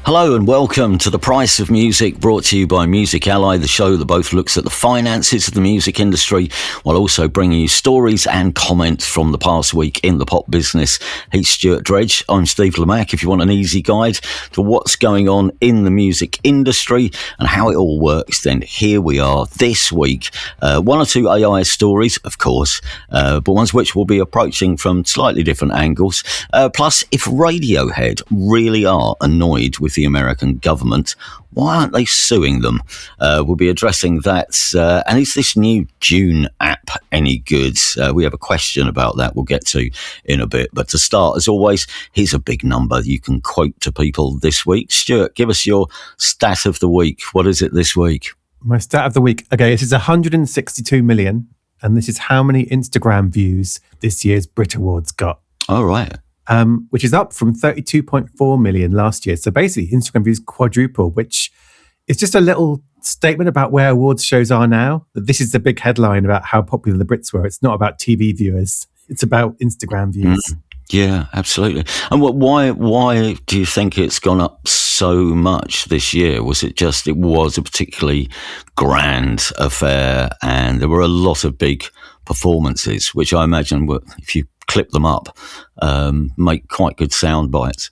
Hello and welcome to The Price of Music, brought to you by Music Ally, the show that both looks at the finances of the music industry while also bringing you stories and comments from the past week in the pop business. He's Stuart Dredge, I'm Steve Lamack. If you want an easy guide to what's going on in the music industry and how it all works, then here we are this week. One or two AI stories, of course, but ones which we'll be approaching from slightly different angles. Plus, if Radiohead really are annoyed with the American government, why aren't they suing them? We'll be addressing that. And is this new Dune app any good? We have a question about that we'll get to in a bit. But to start, as always, here's a big number you can quote to people this week. Stuart, give us your stat of the week. What is it this week? My stat of the week. Okay, this is 162 million. And this is how many Instagram views this year's Brit Awards got. All right. Which is up from 32.4 million last year. So basically, Instagram views quadruple, which is just a little statement about where awards shows are now. That this is the big headline about how popular the Brits were. It's not about TV viewers. It's about Instagram views. Yeah, absolutely. And why do you think it's gone up so much this year? Was it just it was a particularly grand affair and there were a lot of big performances, which I imagine were, if you clip them up, make quite good sound bites.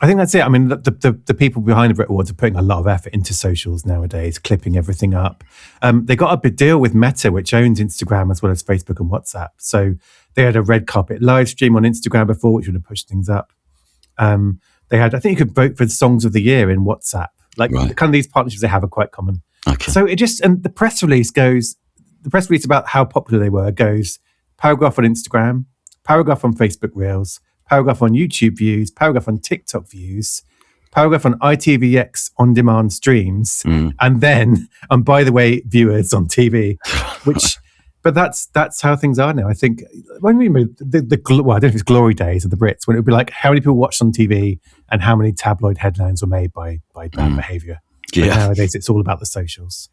I think that's it. I mean, the people behind the Brit Awards are putting a lot of effort into socials nowadays, clipping everything up. They got a big deal with Meta, which owns Instagram as well as Facebook and WhatsApp. So they had a red carpet live stream on Instagram before, which would have pushed things up. They had, I think you could vote for the songs of the year in WhatsApp. Like right. Kind of these partnerships they have are quite common. Okay. So it just, and the press release about how popular they were goes paragraph on Instagram, paragraph on Facebook Reels, paragraph on YouTube views, paragraph on TikTok views, paragraph on ITVX on-demand streams, and then, and by the way, viewers on TV, which, but that's how things are now. I think, when we move, well, I don't know if it's glory days of the Brits, when it would be like how many people watched on TV and how many tabloid headlines were made by bad behaviour. Yeah. Nowadays, it's all about the socials.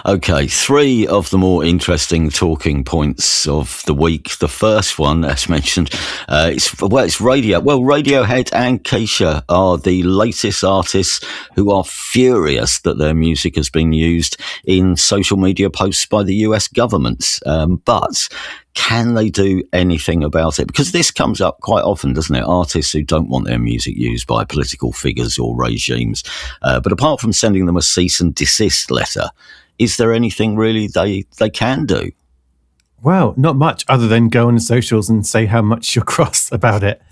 Okay, three of the more interesting talking points of the week. The first one, as mentioned, it's Radiohead and Kesha are the latest artists who are furious that their music has been used in social media posts by the US government. But can they do anything about it? Because this comes up quite often, doesn't it? Artists who don't want their music used by political figures or regimes. But apart from sending them a cease and desist letter, is there anything really they can do? Well, not much other than go on socials and say how much you're cross about it.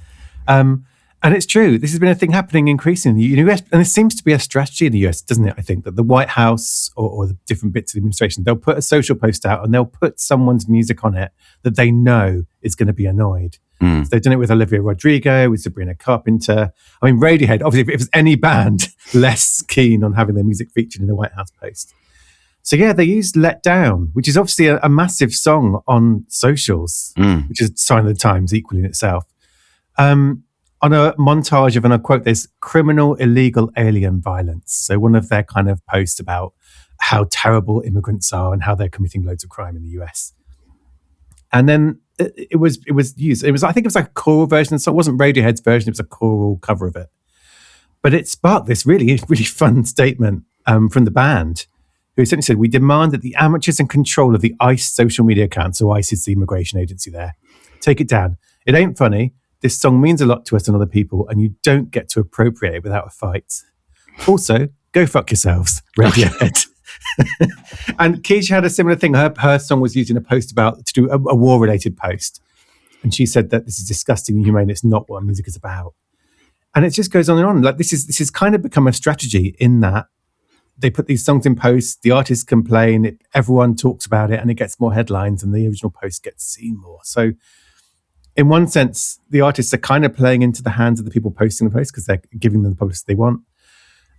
And it's true. This has been a thing happening increasingly in the US, and it seems to be a strategy in the US, doesn't it? I think that the White House or the different bits of the administration, they'll put a social post out and they'll put someone's music on it that they know is going to be annoyed. So they've done it with Olivia Rodrigo, with Sabrina Carpenter. I mean, Radiohead, obviously, if it was any band less keen on having their music featured in the White House post. So yeah, they used Let Down, which is obviously a massive song on socials, which is a sign of the times equally in itself. On a montage of, and I quote this, criminal, illegal, alien violence. So one of their kind of posts about how terrible immigrants are and how they're committing loads of crime in the US. And then it was used. I think it was like a choral version. So it wasn't Radiohead's version. It was a choral cover of it. But it sparked this really, really fun statement from the band, who essentially said, "We demand that the amateurs in control of the ICE social media account," so ICE is the immigration agency there, "take it down. It ain't funny. This song means a lot to us and other people, and you don't get to appropriate it without a fight. Also, go fuck yourselves, Radiohead." And Kesha had a similar thing. Her song was used in a post to do a war-related post. And she said that this is disgusting and inhumane. It's not what music is about. And it just goes on and on. Like this has kind of become a strategy in that they put these songs in posts, the artists complain, everyone talks about it, and it gets more headlines, and the original post gets seen more. So in one sense, the artists are kind of playing into the hands of the people posting the post because they're giving them the publicity they want.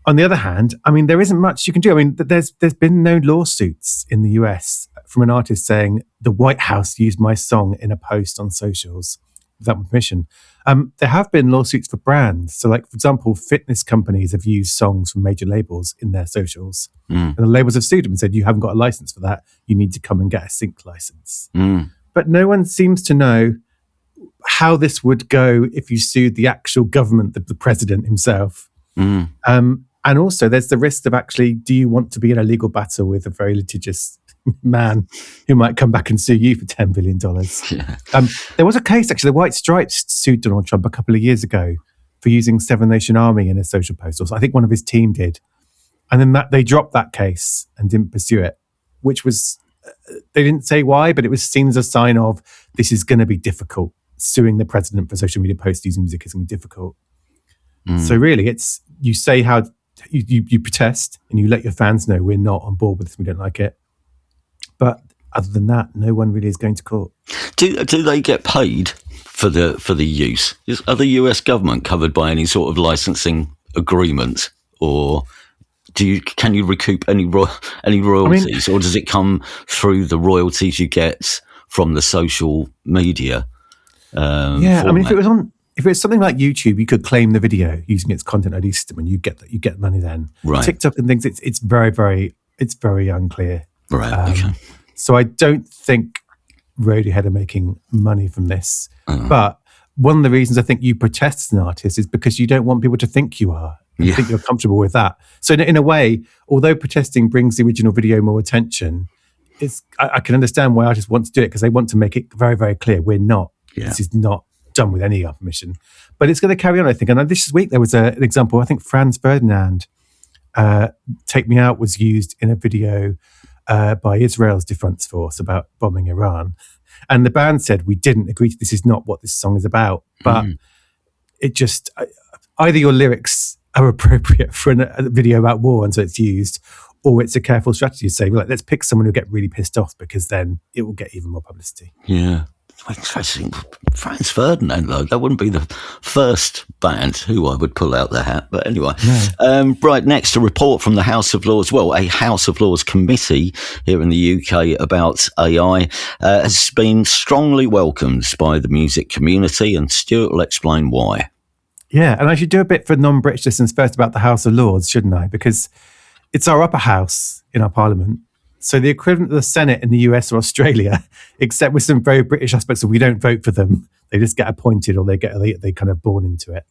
On the other hand, I mean, there isn't much you can do. I mean, there's been no lawsuits in the US from an artist saying the White House used my song in a post on socials without my permission. There have been lawsuits for brands. So like, for example, fitness companies have used songs from major labels in their socials. And the labels have sued them and said, you haven't got a license for that. You need to come and get a sync license. But no one seems to know how this would go if you sued the actual government, the president himself. And also, there's the risk of actually, do you want to be in a legal battle with a very litigious man who might come back and sue you for $10 billion? Yeah. There was a case, actually, the White Stripes sued Donald Trump a couple of years ago for using Seven Nation Army in a social post. Or I think one of his team did. And then they dropped that case and didn't pursue it, which was, they didn't say why, but it was seen as a sign of this is going to be difficult. Suing the president for social media posts using music is going to be difficult. So really, it's, you say how you protest and you let your fans know we're not on board with this, we don't like it. But other than that, no one really is going to court. Do they get paid for the use? Are the US government covered by any sort of licensing agreement, or can you recoup any royalties, or does it come through the royalties you get from the social media? Format? I mean, if it's something like YouTube, you could claim the video using its content ID system, and you get money then. Right. TikTok and things, it's very unclear. Right. Okay. So I don't think Radiohead are making money from this. But one of the reasons I think you protest as an artist is because you don't want people to think you are. You think you're comfortable with that. So in a way, although protesting brings the original video more attention, I can understand why artists want to do it, because they want to make it very, very clear we're not. Yeah. This is not done with any permission. But it's going to carry on, I think. And this week there was an example. I think Franz Ferdinand, Take Me Out, was used in a video by Israel's Defense Force about bombing Iran. And the band said, we didn't agree to this, is not what this song is about. But it just, either your lyrics are appropriate for a video about war and so it's used, or it's a careful strategy to say, well, let's pick someone who'll get really pissed off, because then it will get even more publicity. Yeah. Interesting. Franz Ferdinand, though, that wouldn't be the first band who I would pull out the hat. But anyway, right next, a report from the House of Lords. Well, a House of Lords committee here in the UK about AI has been strongly welcomed by the music community, and Stuart will explain why. Yeah, and I should do a bit for non-British listeners first about the House of Lords, shouldn't I? Because it's our upper house in our parliament. So the equivalent of the Senate in the US or Australia, except with some very British aspects of we don't vote for them. They just get appointed, or they kind of born into it.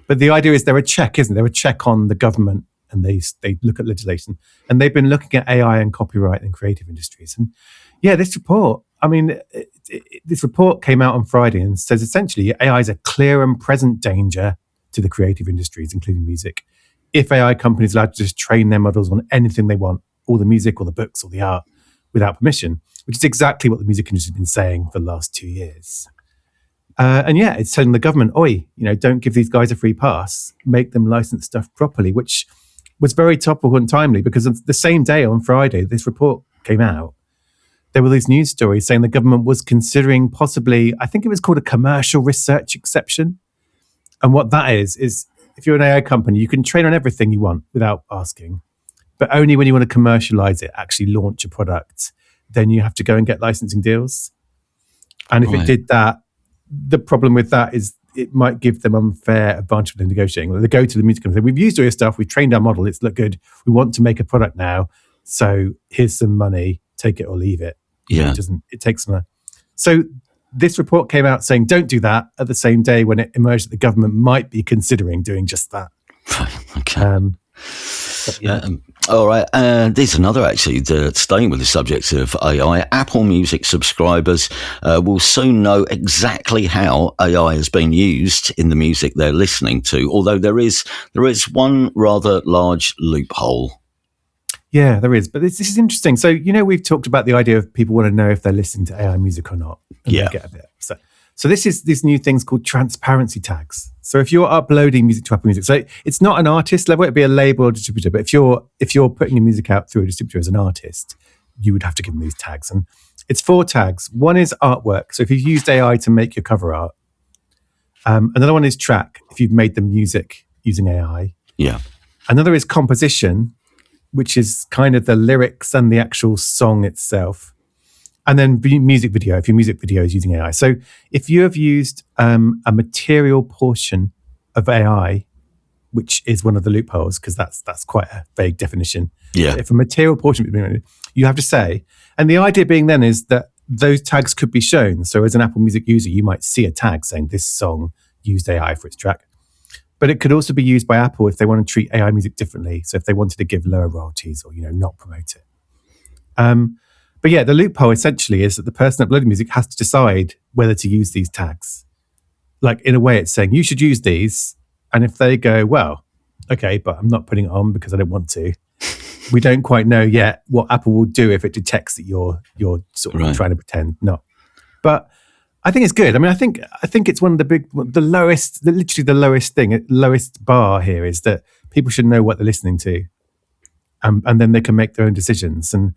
But the idea is they're a check, isn't it? They're a check on the government, and they look at legislation. And they've been looking at AI and copyright and creative industries. And yeah, this report, this report came out on Friday and says essentially AI is a clear and present danger to the creative industries, including music, if AI companies are allowed to just train their models on anything they want, all the music or the books or the art, without permission, which is exactly what the music industry has been saying for the last 2 years. And yeah, it's telling the government, don't give these guys a free pass, make them license stuff properly, which was very topical and timely, because the same day on Friday, this report came out. There were these news stories saying the government was considering possibly, I think it was called a commercial research exception. And what that is if you're an AI company, you can train on everything you want without asking. But only when you want to commercialize it, actually launch a product, then you have to go and get licensing deals. And if it did that, the problem with that is it might give them unfair advantage when they're negotiating. They go to the music company, we've used all your stuff, we've trained our model, it's looked good, we want to make a product now, so here's some money, take it or leave it. Yeah. It takes some. So this report came out saying don't do that at the same day when it emerged that the government might be considering doing just that. Okay. All right. There's another, actually, staying with the subject of AI. Apple Music subscribers will soon know exactly how AI has been used in the music they're listening to, although there is one rather large loophole. Yeah, there is. But this is interesting. So, we've talked about the idea of people want to know if they're listening to AI music or not. And they get a bit upset. So this is these new things called transparency tags. So if you're uploading music to Apple Music, so it's not an artist level, it'd be a label or distributor. But if you're putting your music out through a distributor as an artist, you would have to give them these tags. And it's 4 tags. One is artwork. So if you've used AI to make your cover art. Another one is track, if you've made the music using AI. Yeah. Another is composition, which is kind of the lyrics and the actual song itself. And then music video, if your music video is using AI. So if you have used a material portion of AI, which is one of the loopholes, because that's quite a vague definition. Yeah. If a material portion, you have to say, and the idea being then is that those tags could be shown. So as an Apple Music user, you might see a tag saying this song used AI for its track. But it could also be used by Apple if they want to treat AI music differently. So if they wanted to give lower royalties or, not promote it. But yeah, the loophole essentially is that the person uploading music has to decide whether to use these tags. Like, in a way, it's saying you should use these. And if they go, well, okay, but I'm not putting it on because I don't want to. We don't quite know yet what Apple will do if it detects that you're sort of trying to pretend not. But I think it's good. I mean, I think it's one of the lowest bar here is that people should know what they're listening to, and then they can make their own decisions. And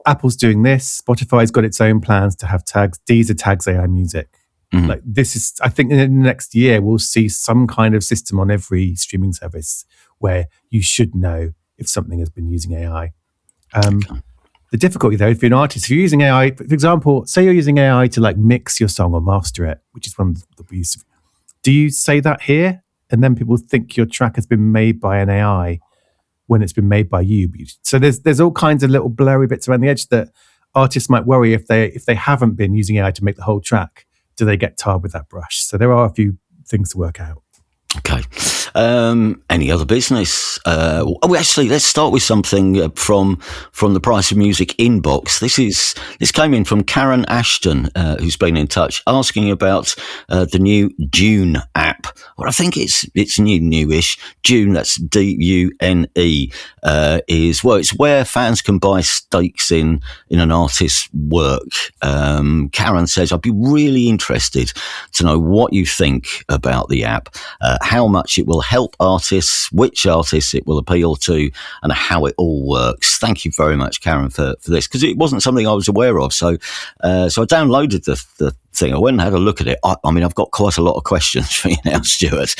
Apple's doing this. Spotify's got its own plans to have tags. Deezer tags AI music. Mm-hmm. Like, this is, I think in the next year we'll see some kind of system on every streaming service where you should know if something has been using AI. The difficulty, though, if you're an artist, if you're using AI, for example, say you're using AI to like mix your song or master it, which is one of the use. Do you say that here, and then people think your track has been made by an AI when it's been made by you? So there's all kinds of little blurry bits around the edge that artists might worry if they haven't been using AI to make the whole track, do they get tarred with that brush? So there are a few things to work out. Okay. Any other business? Actually, let's start with something from the Price of Music inbox. This came in from Karen Ashton, who's been in touch, asking about the new Dune app. Well, I think it's newish. Dune, that's Dune, it's where fans can buy stakes in an artist's work. Karen says, I'd be really interested to know what you think about the app, how much it will help artists, which artists it will appeal to, and how it all works. Thank you very much, Karen, for this, because it wasn't something I was aware of. So I downloaded the thing. I went and had a look at it. I mean, I've got quite a lot of questions for you now, Stuart,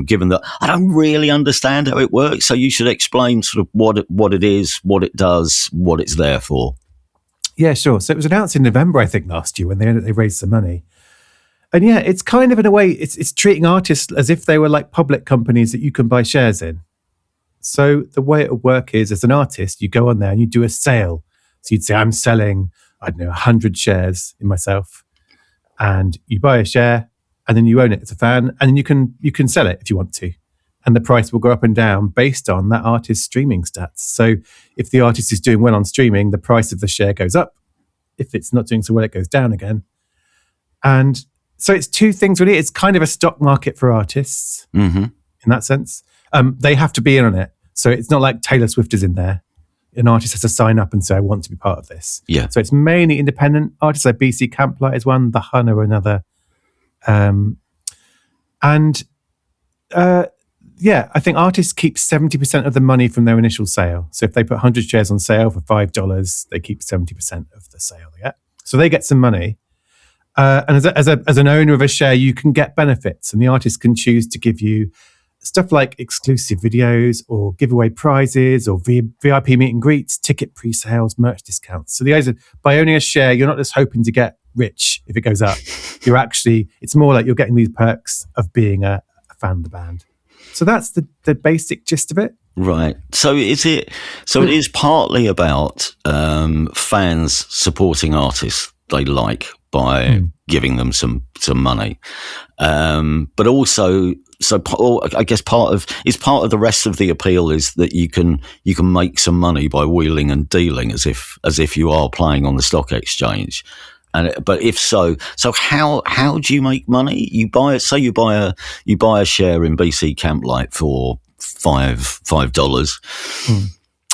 given that I don't really understand how it works. So you should explain sort of what it is, what it does, what it's there for. Yeah, sure. So it was announced in November, I think, last year when they raised some money. And yeah, it's kind of, in a way, it's treating artists as if they were like public companies that you can buy shares in. So the way it would work is, as an artist, you go on there and you do a sale. So you'd say, I'm selling, 100 shares in myself. And you buy a share and then you own it as a fan. And then you can sell it if you want to. And the price will go up and down based on that artist's streaming stats. So if the artist is doing well on streaming, the price of the share goes up. If it's not doing so well, it goes down again. And so it's two things really. It's kind of a stock market for artists in that sense. They have to be in on it. So it's not like Taylor Swift is in there. An artist has to sign up and say, I want to be part of this. Yeah. So it's mainly independent artists, like BC Camplight is one, The Hun are another. I think artists keep 70% of the money from their initial sale. So if they put 100 shares on sale for $5, they keep 70% of the sale. Yeah. So they get some money. And as an owner of a share, you can get benefits, and the artist can choose to give you stuff like exclusive videos or giveaway prizes or VIP meet and greets, ticket pre-sales, merch discounts. So the idea is, by owning a share, you're not just hoping to get rich if it goes up. It's more like you're getting these perks of being a fan of the band. So that's the basic gist of it. Right. So it is partly about fans supporting artists they like by giving them some money, but also, I guess part of the rest of the appeal is that you can make some money by wheeling and dealing as if you are playing on the stock exchange. But if so how do you make money? You buy a share in BC Camplight for $5.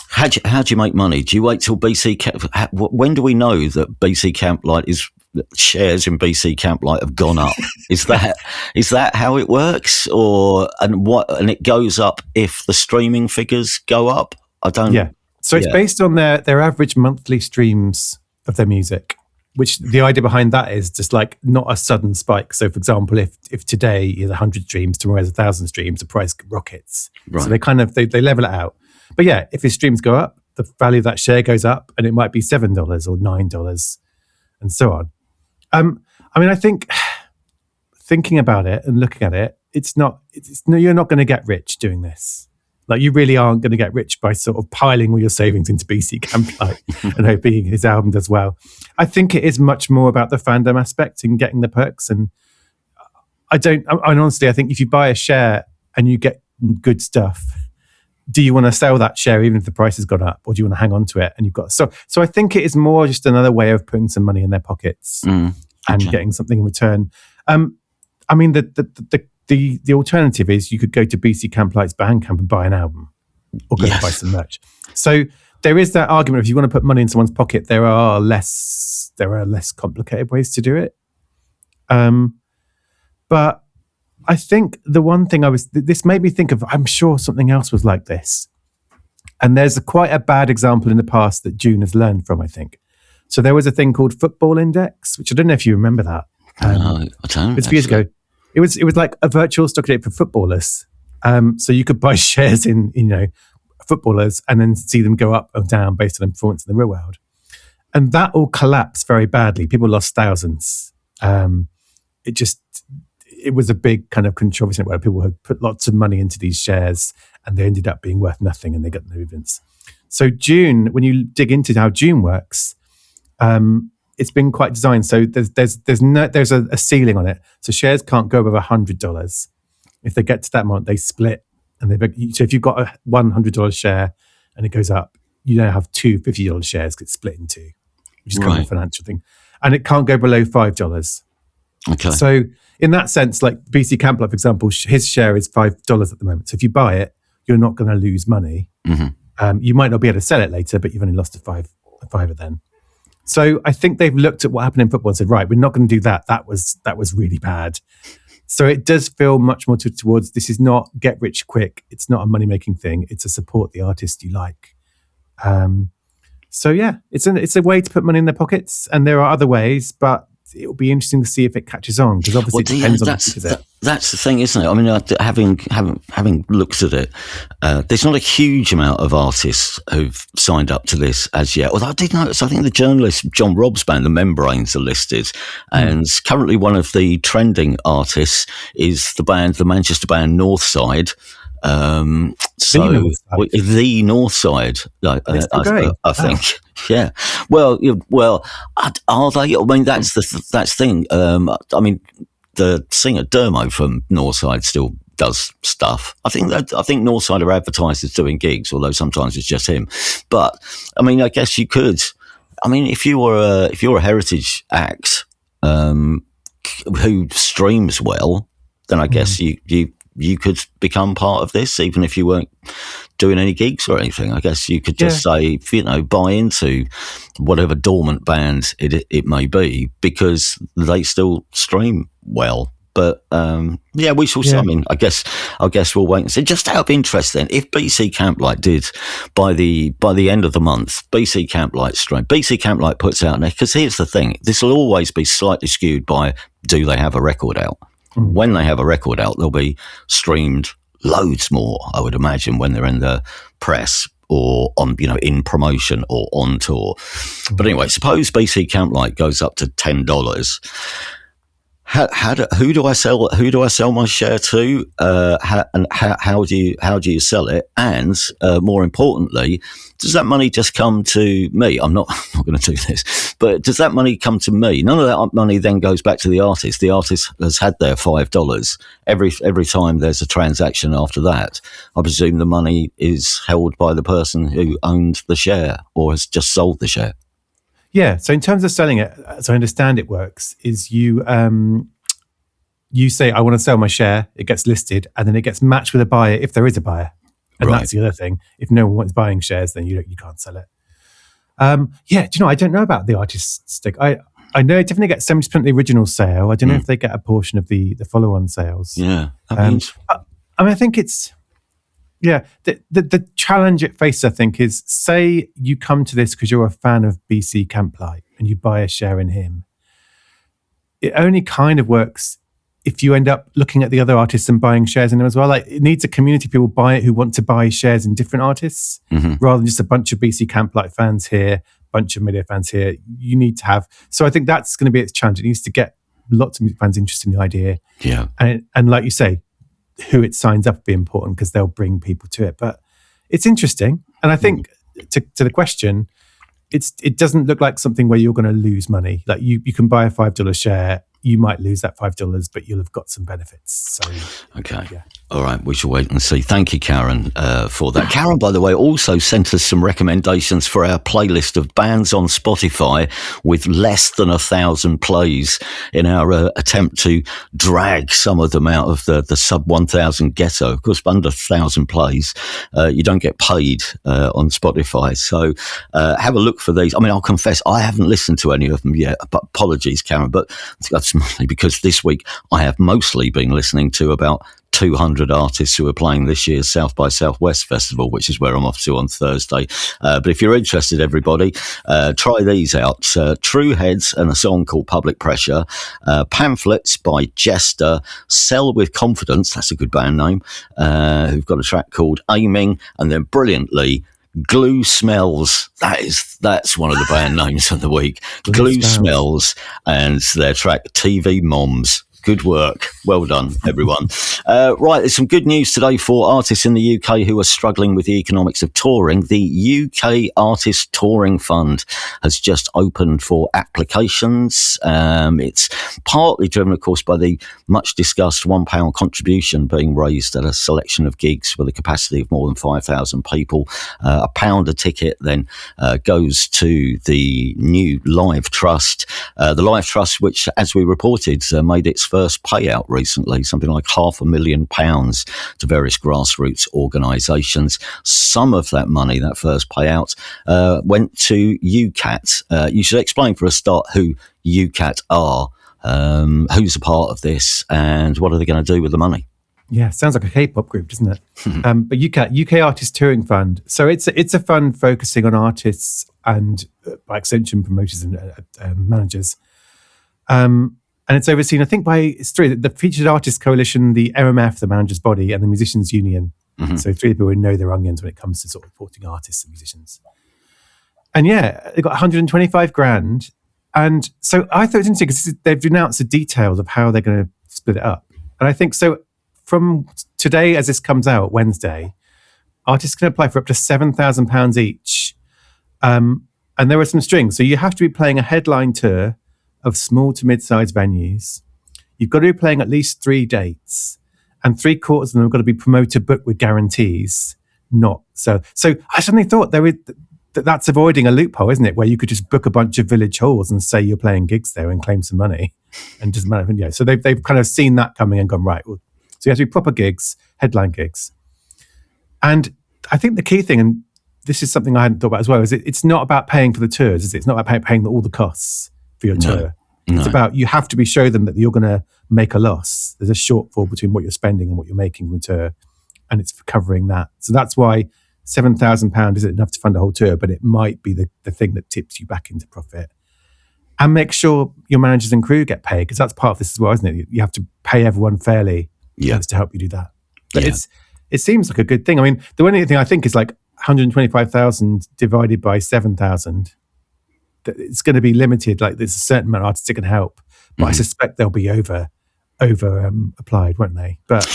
How do you make money? Do you wait till when do we know that BC Camplight shares in BC Camplight have gone up? Is that how it works, and it goes up if the streaming figures go up? So it's based on their average monthly streams of their music, which the idea behind that is just like not a sudden spike. So for example, if today is 100 streams, tomorrow is 1,000 streams, the price rockets. Right. So they level it out. But yeah, if his streams go up, the value of that share goes up, and it might be $7 or $9 and so on. I think thinking about it and looking at it, you're not going to get rich doing this. Like, you really aren't going to get rich by sort of piling all your savings into BC Camplight and hoping his album does well. I think it is much more about the fandom aspect and getting the perks. And honestly, I think if you buy a share and you get good stuff, do you want to sell that share even if the price has gone up, or do you want to hang on to it? And you've got so I think it is more just another way of putting some money in their pockets and getting something in return. I mean, the alternative is you could go to BC Camplight's Bandcamp and buy an album, or go and buy some merch. So there is that argument: if you want to put money in someone's pocket, there are less complicated ways to do it. But I think the one thing this made me think of, I'm sure something else was like this. And there's quite a bad example in the past that Dune has learned from, I think. So there was a thing called Football Index, which I don't know if you remember that. No, I don't. It was years ago. It was like a virtual stock market for footballers. So you could buy shares in, footballers and then see them go up and down based on their performance in the real world. And that all collapsed very badly. People lost thousands. It was a big kind of controversy where people had put lots of money into these shares and they ended up being worth nothing and they got no dividends. So Dune, when you dig into how Dune works, it's been quite designed. So there's a ceiling on it. So shares can't go above $100. If they get to that amount, they split. And so if you've got a $100 share and it goes up, you now have two $50 shares get split in two, which is kind of a financial thing. And it can't go below $5. Okay. So in that sense, like BC Camplight, for example, his share is $5 at the moment. So if you buy it, you're not going to lose money. Mm-hmm. You might not be able to sell it later, but you've only lost a fiver then. So I think they've looked at what happened in football and said, right, we're not going to do that. That was really bad. So it does feel much more towards, this is not get rich quick. It's not a money-making thing. It's a support the artist you like. So yeah, it's a way to put money in their pockets, and there are other ways, but it'll be interesting to see if it catches on, because obviously it depends on the that's the thing, isn't it? I mean, having looked at it, there's not a huge amount of artists who've signed up to this as yet. Although I did notice, I think the journalist John Robb's band, the Membranes, are listed, and currently one of the trending artists is the Manchester band Northside. The North Side, I think. Yeah. Well, are they? I mean, that's the thing. I mean, the singer Dermo from Northside still does stuff. I think Northside are advertised as doing gigs, although sometimes it's just him. But I mean, I guess you could. I mean, if you're a heritage act who streams well, then I guess you could become part of this, even if you weren't doing any gigs or anything. I guess you could just say, buy into whatever dormant band it may be, because they still stream well. But we shall see. I mean, I guess we'll wait and see. Just out of interest, then, if BC Camplight did by the end of the month, BC Camplight puts out, because here's the thing: this will always be slightly skewed by, do they have a record out? When they have a record out, they'll be streamed loads more, I would imagine, when they're in the press or on, in promotion or on tour. But anyway, suppose BC Camplight goes up to $10. Who do I sell my share to? How do you sell it? And more importantly, does that money just come to me? I'm not going to do this, but does that money come to me? None of that money then goes back to the artist. The artist has had their $5 every time there's a transaction after that. I presume the money is held by the person who owned the share or has just sold the share. Yeah. So in terms of selling it, as I understand it works, is you say, I want to sell my share, it gets listed, and then it gets matched with a buyer if there is a buyer. And that's the other thing. If no one is buying shares, then you can't sell it. Do you know, I don't know about the artist stick. I know it definitely gets 70% of the original sale. I don't know if they get a portion of the follow-on sales. Yeah. I think it's... Yeah, the challenge it faces, I think, is, say you come to this because you're a fan of BC Camplight and you buy a share in him. It only kind of works if you end up looking at the other artists and buying shares in them as well. Like, it needs a community of people buy it who want to buy shares in different artists, rather than just a bunch of BC Camplight fans here, bunch of media fans here. You need to have... So I think that's going to be its challenge. It needs to get lots of music fans interested in the idea. Yeah. And like you say, who it signs up will be important, because they'll bring people to it. But it's interesting. And I think to the question, it doesn't look like something where you're going to lose money. Like you can buy a $5 share, you might lose that $5, but you'll have got some benefits. So okay. Yeah. All right, we shall wait and see. Thank you, Karen, for that. Karen, by the way, also sent us some recommendations for our playlist of bands on Spotify with less than 1,000 plays in our attempt to drag some of them out of the sub 1,000 ghetto. Of course, under 1,000 plays, you don't get paid on Spotify. So have a look for these. I mean, I'll confess, I haven't listened to any of them yet, but apologies, Karen, but that's mostly because this week I have mostly been listening to about 200 artists who are playing this year's South by Southwest Festival, which is where I'm off to on Thursday. But if you're interested, everybody, try these out. True Heads and a song called Public Pressure, Pamphlets by Jester, Sell With Confidence, that's a good band name, who've got a track called Aiming, and then brilliantly, Glue Smells. That's one of the band names of the week. Glue Smells, and their track TV Moms. Good work. Well done, everyone. Right, there's some good news today for artists in the UK who are struggling with the economics of touring. The UK Artist Touring Fund has just opened for applications. It's partly driven, of course, by the much discussed £1 contribution being raised at a selection of gigs with a capacity of more than 5,000 people. £1 a ticket then goes to the new Live Trust. The Live Trust, which, as we reported, made its first payout recently, something like £500,000 to various grassroots organisations. Some of that money, that first payout, went to UCAT. You should explain for a start who UCAT are, who's a part of this, and what are they going to do with the money? Yeah, sounds like a K-pop group, doesn't it? But UCAT, UK Artist Touring Fund. So it's a fund focusing on artists and, by extension, promoters and managers. And it's overseen, I think, by three: the Featured Artists Coalition, the MMF, the Managers Body, and the Musicians Union. Mm-hmm. So three people who know their onions when it comes to sort of supporting artists and musicians. And yeah, they got 125 grand. And so I thought it was interesting because they've announced the details of how they're going to split it up. And I think so from today, as this comes out, Wednesday, artists can apply for up to £7,000 each. And there are some strings. So you have to be playing a headline tour of small to mid-sized venues. You've got to be playing at least 3 dates, and 3/4 of them have got to be promoter booked with guarantees. Not so. So I suddenly thought that's avoiding a loophole, isn't it? Where you could just book a bunch of village halls and say you're playing gigs there and claim some money, and doesn't matter. Yeah. So they've kind of seen that coming and gone, right. Well, so you have to be proper gigs, headline gigs, and I think the key thing, and this is something I hadn't thought about as well, is it's not about paying for the tours, is it? It's not about paying all the costs for your tour. It's about, you have to show them that you're going to make a loss. There's a shortfall between what you're spending and what you're making from the tour, and it's for covering that. So that's why £7,000 isn't enough to fund a whole tour, but it might be the thing that tips you back into profit. And make sure your managers and crew get paid, because that's part of this as well, isn't it? You have to pay everyone fairly to help you do that. But it seems like a good thing. I mean, the only thing I think is like 125,000 divided by 7,000. It's going to be limited. Like, there's a certain amount of artists that can help, but I suspect they'll be over applied, won't they? But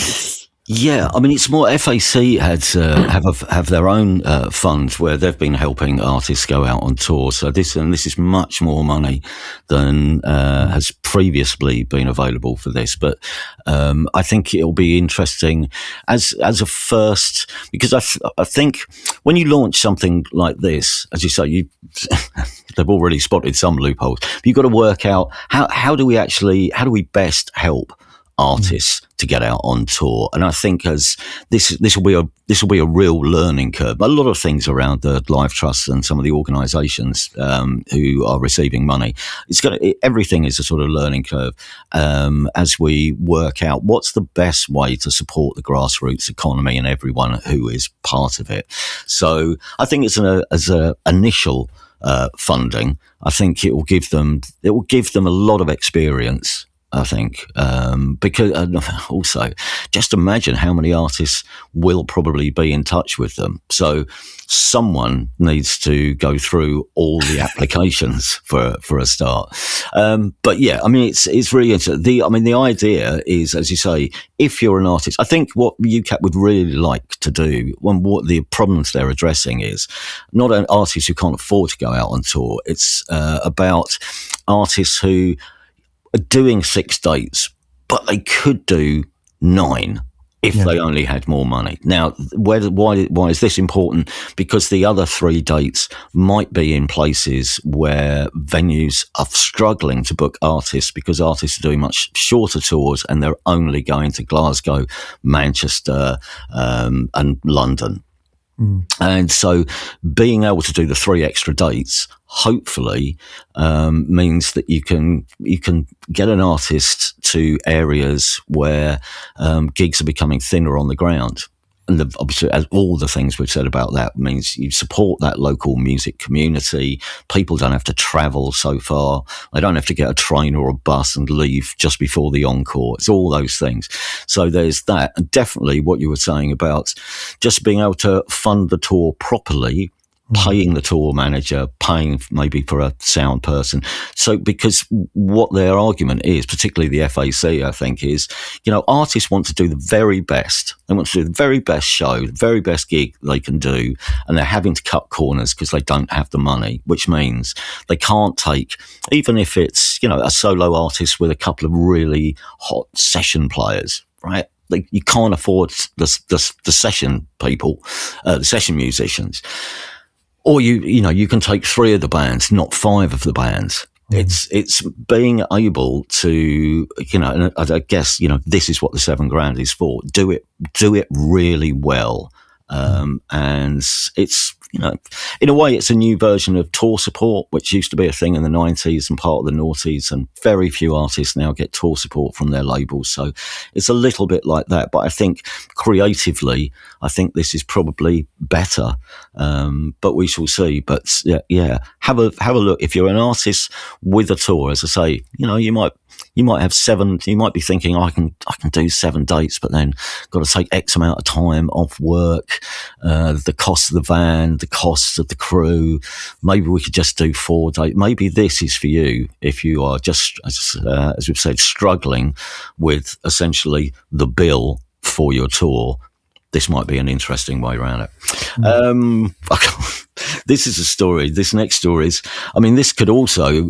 yeah, I mean, it's more. FAC have their own funds where they've been helping artists go out on tour. So this is much more money than has previously been available for this. But I think it'll be interesting as a first, because I think when you launch something like this, as you say, they've already spotted some loopholes. But you've got to work out how do we best help artists to get out on tour. And I think as this will be a real learning curve. A lot of things around the Live Trust and some of the organisations who are receiving money, everything is a sort of learning curve as we work out what's the best way to support the grassroots economy and everyone who is part of it. So I think it's as an initial funding, I think it will give them a lot of experience. I think, because also just imagine how many artists will probably be in touch with them. So someone needs to go through all the applications for a start. But yeah, I mean, it's really interesting. The idea is, as you say, if you're an artist, I think what UCAT would really like to do, what the problems they're addressing is not an artist who can't afford to go out on tour. It's about artists who are doing 6 dates, but they could do 9 if they only had more money. Now, why is this important? Because the other 3 dates might be in places where venues are struggling to book artists because artists are doing much shorter tours and they're only going to Glasgow, Manchester, and London. And so being able to do the 3 extra dates hopefully means that you can get an artist to areas where gigs are becoming thinner on the ground. And obviously, as all the things we've said about that means you support that local music community. People don't have to travel so far. They don't have to get a train or a bus and leave just before the encore. It's all those things. So there's that. And definitely what you were saying about just being able to fund the tour properly, paying the tour manager, paying maybe for a sound person. So, because what their argument is, particularly the FAC, I think, is, artists want to do the very best. They want to do the very best show, the very best gig they can do, and they're having to cut corners because they don't have the money, which means they can't take, even if it's, a solo artist with a couple of really hot session players, right? You can't afford the session people, the session musicians. Or you can take 3 of the bands, not 5 of the bands. It's being able to, and I guess, this is what the $7,000 is for. Do it really well. And it's, in a way, it's a new version of tour support, which used to be a thing in the 90s and part of the noughties, and very few artists now get tour support from their labels. So it's a little bit like that. But I think creatively, I think this is probably better. But we shall see. But yeah, have a look. If you're an artist with a tour, as I say, you might have 7. You might be thinking, I can do 7 dates, but then got to take X amount of time off work, the cost of the van, the costs of the crew. Maybe we could just do 4 days. Maybe this is for you if you are just, as we've said, struggling with essentially the bill for your tour. This might be an interesting way around it. This is a story. This next story is, this could also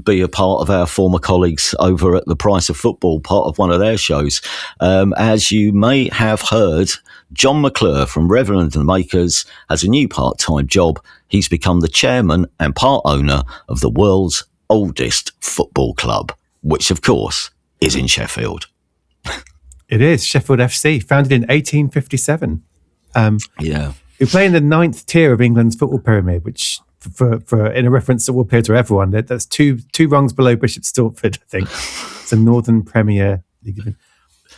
be a part of our former colleagues over at The Price of Football, part of one of their shows. As you may have heard, John McClure from Reverend and the Makers has a new part-time job. He's become the chairman and part owner of the world's oldest football club, which, of course, is in Sheffield. It is Sheffield FC, founded in 1857. We play in the 9th tier of England's football pyramid, which, for in a reference that will appeal to everyone, that's two rungs below Bishop Stortford, I think. It's a Northern Premier League.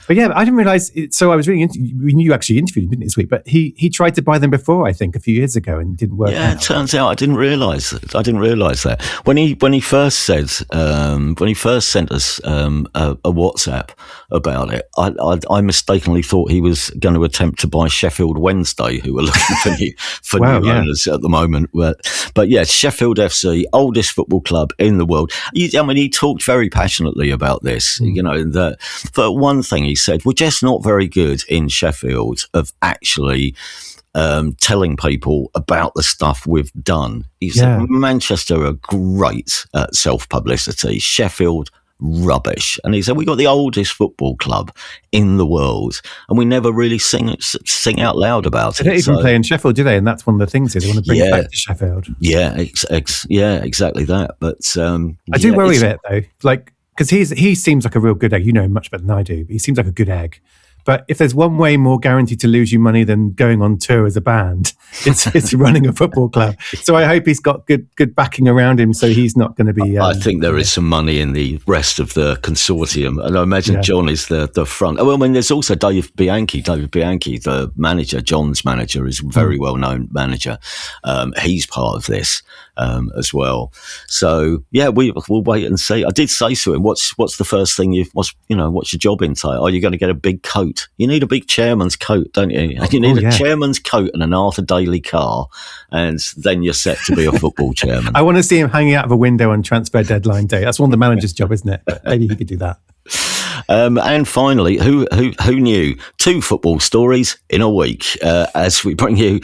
But yeah, I didn't realise. So I was reading. You actually interviewed him, didn't you, this week? But he tried to buy them before, I think, a few years ago, and it didn't work. Yeah, it turns out I didn't realise that when he first said when he first sent us a WhatsApp about it, I mistakenly thought he was going to attempt to buy Sheffield Wednesday, who are looking for new owners at the moment. But yeah, Sheffield FC, oldest football club in the world. He talked very passionately about this. That for one thing, he said, we're just not very good in Sheffield of actually telling people about the stuff we've done. He said, Manchester are great at self-publicity. Sheffield, rubbish. And he said, we got the oldest football club in the world, and we never really sing out loud about it. They don't even play in Sheffield, do they? And that's one of the things is they want to bring it back to Sheffield. Yeah, exactly that. But I do worry a bit, though, because he seems like a real good egg. You know him much better than I do. But he seems like a good egg. But if there's one way more guaranteed to lose you money than going on tour as a band, it's running a football club. So I hope he's got good backing around him, so he's not going to be... I think there is some money in the rest of the consortium. And I imagine John is the front. Well, there's also Dave Bianchi. David Bianchi, the manager, John's manager, is a very well-known manager. He's part of this as well. So, yeah, we'll wait and see. I did say to him, what's the first thing what's your job entail? Are you going to get a big coat? You need a big chairman's coat, don't you? You need a chairman's coat and an Arthur Daly car, and then you're set to be a football chairman. I want to see him hanging out of a window on transfer deadline day. That's one of the manager's job, isn't it? But maybe he could do that. And finally, who knew? 2 football stories in a week as we bring you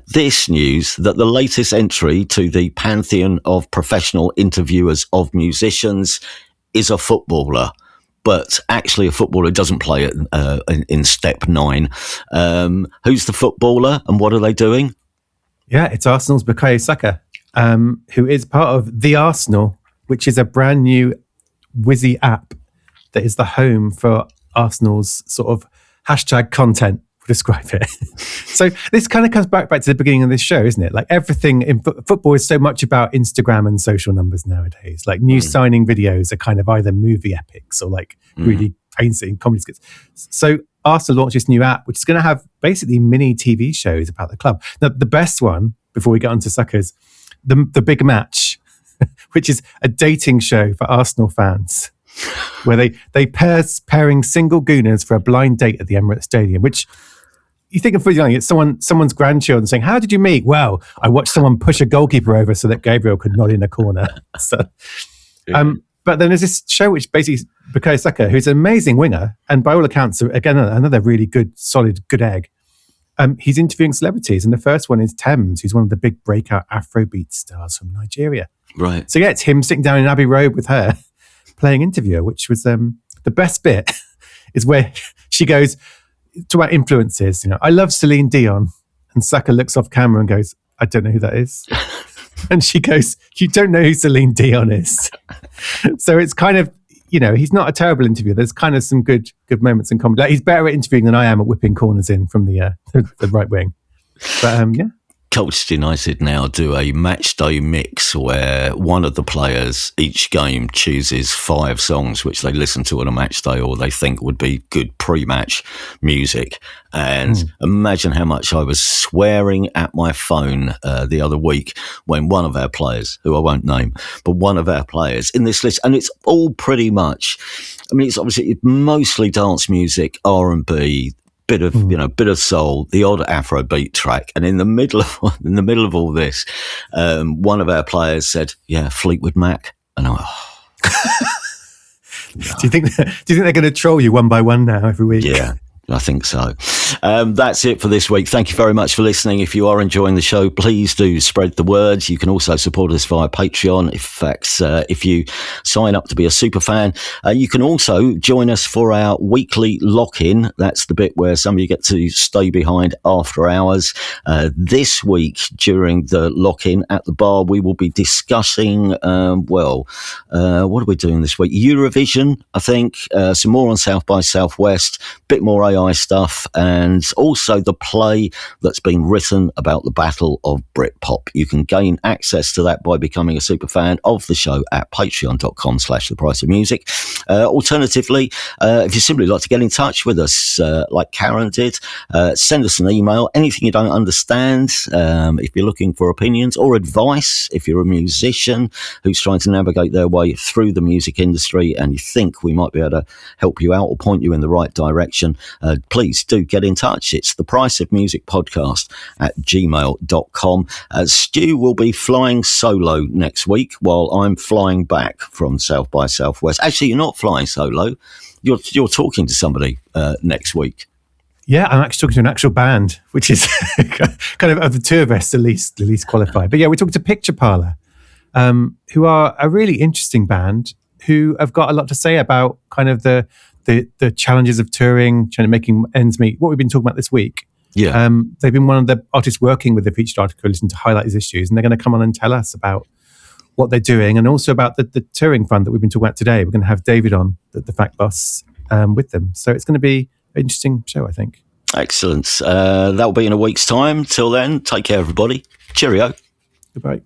this news that the latest entry to the pantheon of professional interviewers of musicians is a footballer. but actually a footballer doesn't play in step 9. Who's the footballer and what are they doing? Yeah, it's Arsenal's Bukayo Saka, who is part of The Arsenal, which is a brand new Wizzy app that is the home for Arsenal's sort of hashtag content, we'll describe it. So this kind of comes back to the beginning of this show, isn't it? Like everything in football is so much about Instagram and social numbers nowadays. Like new signing videos are kind of either movie epics or like really painstaking comedy skits. So Arsenal launched this new app, which is going to have basically mini TV shows about the club. Now, the best one, before we get onto Suckers, the Big Match, which is a dating show for Arsenal fans, where they pairing single gooners for a blind date at the Emirates Stadium, which you think of young, it's someone's grandchildren saying, "How did you meet?" Well, I watched someone push a goalkeeper over so that Gabriel could nod in a corner. So, but then there's this show which basically Bukayo Saka, who's an amazing winger, and by all accounts, again another really good, solid, good egg. He's interviewing celebrities, and the first one is Thames, who's one of the big breakout Afrobeat stars from Nigeria. Right. So yeah, it's him sitting down in Abbey Road with her, playing interviewer, which was the best bit is where she goes, talk about influences, I love Celine Dion, and Saka looks off camera and goes, I don't know who that is. And she goes, you don't know who Celine Dion is. So it's kind of, he's not a terrible interviewer. There's kind of some good moments in comedy. Like, he's better at interviewing than I am at whipping corners in from the right wing. But yeah. Colchester United now do a match day mix where one of the players each game chooses 5 songs which they listen to on a match day or they think would be good pre-match music. And imagine how much I was swearing at my phone the other week when one of our players, who I won't name, but one of our players in this list, and it's all pretty much, it's obviously mostly dance music, R&B, bit of soul, the odd Afrobeat track, and in the middle of all this, one of our players said, "Yeah, Fleetwood Mac," and I went, no. Do you think they're going to troll you one by one now every week? Yeah. I think so. That's it for this week. Thank you very much for listening. If you are enjoying the show, please do spread the word. You can also support us via Patreon. If you sign up to be a super fan, you can also join us for our weekly lock-in. That's the bit where some of you get to stay behind after hours. This week, during the lock-in at the bar, we will be discussing, what are we doing this week? Eurovision, I think. Some more on South by Southwest, bit more AI stuff, and also the play that's been written about the Battle of Britpop. You can gain access to that by becoming a super fan of the show at patreon.com/thepriceofmusic. Alternatively, if you simply like to get in touch with us, like Karen did, send us an email, anything you don't understand, if you're looking for opinions or advice, if you're a musician who's trying to navigate their way through the music industry and you think we might be able to help you out or point you in the right direction, please do get in touch. It's the Price of Music podcast at gmail.com. Stu will be flying solo next week while I'm flying back from South by Southwest. Actually, you're not flying solo. You're talking to somebody next week. Yeah, I'm actually talking to an actual band, which is kind of the two of us, the least qualified. But yeah, we're talking to Picture Parlour, who are a really interesting band who have got a lot to say about kind of the challenges of touring, trying to making ends meet. What we've been talking about this week. Yeah. They've been one of the artists working with the featured article to highlight these issues, and they're going to come on and tell us about what they're doing, and also about the touring fund that we've been talking about today. We're going to have David on, the Fact Boss, with them. So it's going to be an interesting show, I think. Excellent. That'll be in a week's time. Till then, take care, everybody. Cheerio. Goodbye.